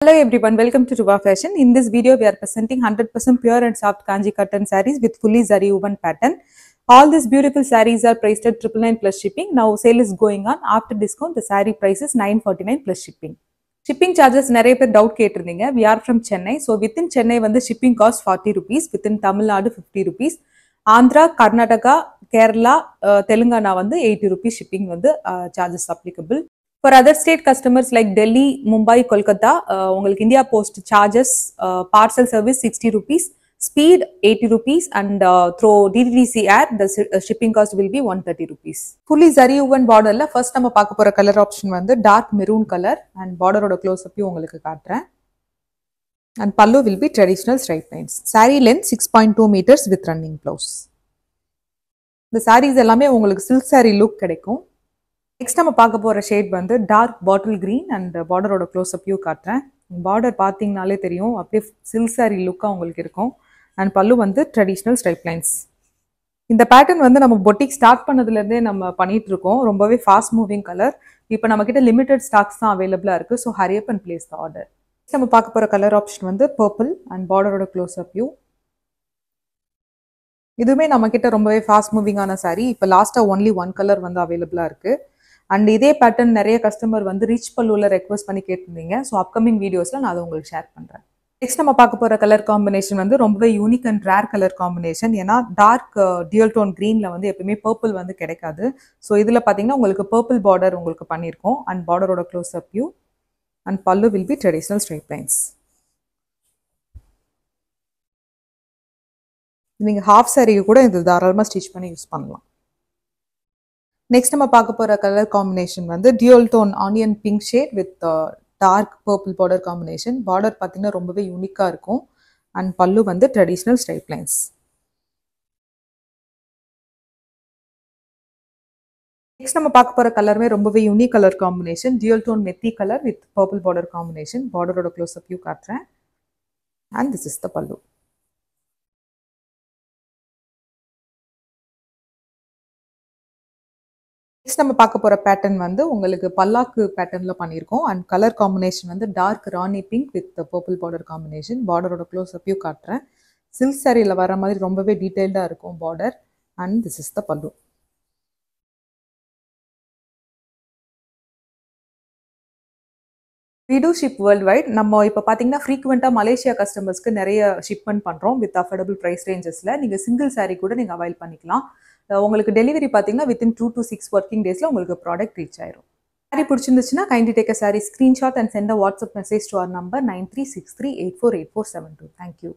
Hello everyone, welcome to Ruba Fashion. In this video, we are presenting 100% pure and soft kanji cotton sarees with fully zari woven pattern. All these beautiful sarees are priced at 999 plus shipping. Now sale is going on. After discount, the saree price is 949 plus shipping. Shipping charges நிறைய பேர் doubt கேட்டிருந்தீங்க. We are from Chennai. So within Chennai வந்து shipping cost 40 rupees. Within Tamil Nadu 50 rupees. Andhra, Karnataka, Kerala, Telangana வந்து 80 rupees shipping வந்து charges applicable. For other state customers like Delhi, Mumbai, Kolkata, உங்களுக்கு India Post charges parcel service 60 rupees, speed 80 rupees and through DTDC air the shipping cost will be 130 rupees. Fully zari woven border la first நம்ம பார்க்க போற color option வந்து dark maroon color and border ஓட close up உங்களுக்கு காட்றேன். And pallu will be traditional straight lines. Saree length 6.2 meters with running blouse. இந்த sarees எல்லாமே உங்களுக்கு silk saree look கிடைக்கும். Next நம்ம பார்க்க போற ஷேட் வந்து டார்க் பாட்டில் கிரீன் அண்ட் பார்டரோட க்ளோஸ் அப் வியூ காட்டுறேன். பார்டர் பார்த்தீங்கனாலே தெரியும் அப்படியே சில்க் saree லுக்காக உங்களுக்கு இருக்கும். அண்ட் பல்லு வந்து ட்ரெடிஷ்னல் ஸ்ட்ரைப் லைன்ஸ். இந்த பேட்டர்ன் வந்து நம்ம பொட்டிக் ஸ்டார்ட் பண்ணதுலேருந்தே நம்ம பண்ணிட்டு இருக்கோம். ரொம்பவே ஃபாஸ்ட் மூவிங் கலர். இப்போ நம்மக்கிட்ட லிமிடெட் ஸ்டாக்ஸ் தான் அவைலபிளாக இருக்குது. So hurry up and place the order. நம்ம பார்க்க போகிற கலர் ஆப்ஷன் வந்து பர்பிள் அண்ட் பார்டரோட க்ளோஸ் அப் வியூ. இதுவுமே நம்மக்கிட்ட ரொம்பவே ஃபாஸ்ட் மூவிங்கான saree. இப்போ லாஸ்ட்டாக ஒன்லி ஒன் கலர் வந்து அவைலபிளாக இருக்குது. அண்ட் இதே பேட்டர்ன் நிறைய கஸ்டமர் வந்து ரிச் பல்லுவில் ரெக்வஸ்ட் பண்ணி கேட்டிருந்தீங்க. ஸோ அப்கமிங் வீடியோஸில் நான் அதை உங்களுக்கு ஷேர் பண்ணுறேன். நெக்ஸ்ட் நம்ம பார்க்க போகிற கலர் காம்பினேஷன் வந்து ரொம்பவே unique and rare colour combination. ஏன்னா டார்க் டியூல் டோன் க்ரீனில் வந்து எப்பவுமே பர்பிள் வந்து கிடைக்காது. ஸோ இதில் பார்த்தீங்கன்னா உங்களுக்கு பர்பிள் பார்டர் உங்களுக்கு பண்ணியிருக்கோம். அண்ட் பார்டரோட close up view and pallu will be traditional straight lines. நீங்கள் ஹாஃப் சாரிக்கு கூட இது தாராளமாக ஸ்டிச் பண்ணி யூஸ் பண்ணலாம். நெக்ஸ்ட் நம்ம பார்க்க போகிற கலர் காம்பினேஷன் வந்து dual tone onion pink shade with dark purple border combination. Border பார்த்தீங்கன்னா ரொம்பவே யூனிக்காக இருக்கும். அண்ட் பல்லு வந்து ட்ரெடிஷ்னல் ஸ்ட்ரைப் லைன்ஸ். நெக்ஸ்ட் நம்ம பார்க்க போகிற கலருமே ரொம்பவே unique colour combination. Dual tone methi colour with purple border combination. பார்டரோட க்ளோஸ் அப் வியூ காட்டுறேன். And this is the pallu. Next நம்ம பார்க்க போகிற பேட்டர்ன் வந்து உங்களுக்கு பல்லாக்கு பேட்டர்னில் பண்ணியிருக்கோம். அண்ட் கலர் காம்பினேஷன் வந்து dark rani pink with purple border combination. பார்டரோட க்ளோஸ் அப் வியூ காட்டுறேன். சில்க் சாரியில் வர மாதிரி ரொம்பவே டீட்டெயில்டாக இருக்கும் border. And this is the pallu. We do ship worldwide. நம்ம இப்போ பார்த்தீங்கன்னா ஃப்ரீக்வெண்ட்டாக மலேசியா கஸ்டமர்ஸ்க்கு நிறைய ஷிப்மெண்ட் பண்ணுறோம் வித் அஃபோர்டபுள் ப்ரைஸ் ரேஞ்சஸில். நீங்கள் சிங்கிள் சாரீ கூட நீங்கள் அவைல் பண்ணிக்கலாம். உங்களுக்கு டெலிவரி பார்த்தீங்கன்னா வித்தின் 2 to 6 ஒர்க்கிங் டேஸில் உங்களுக்கு ப்ராடக்ட் ரீச் ஆயிரும். சாரி பிடிச்சிருந்துச்சுன்னா kindly take a sari screenshot and send a WhatsApp message to our number 9363848472. Thank you.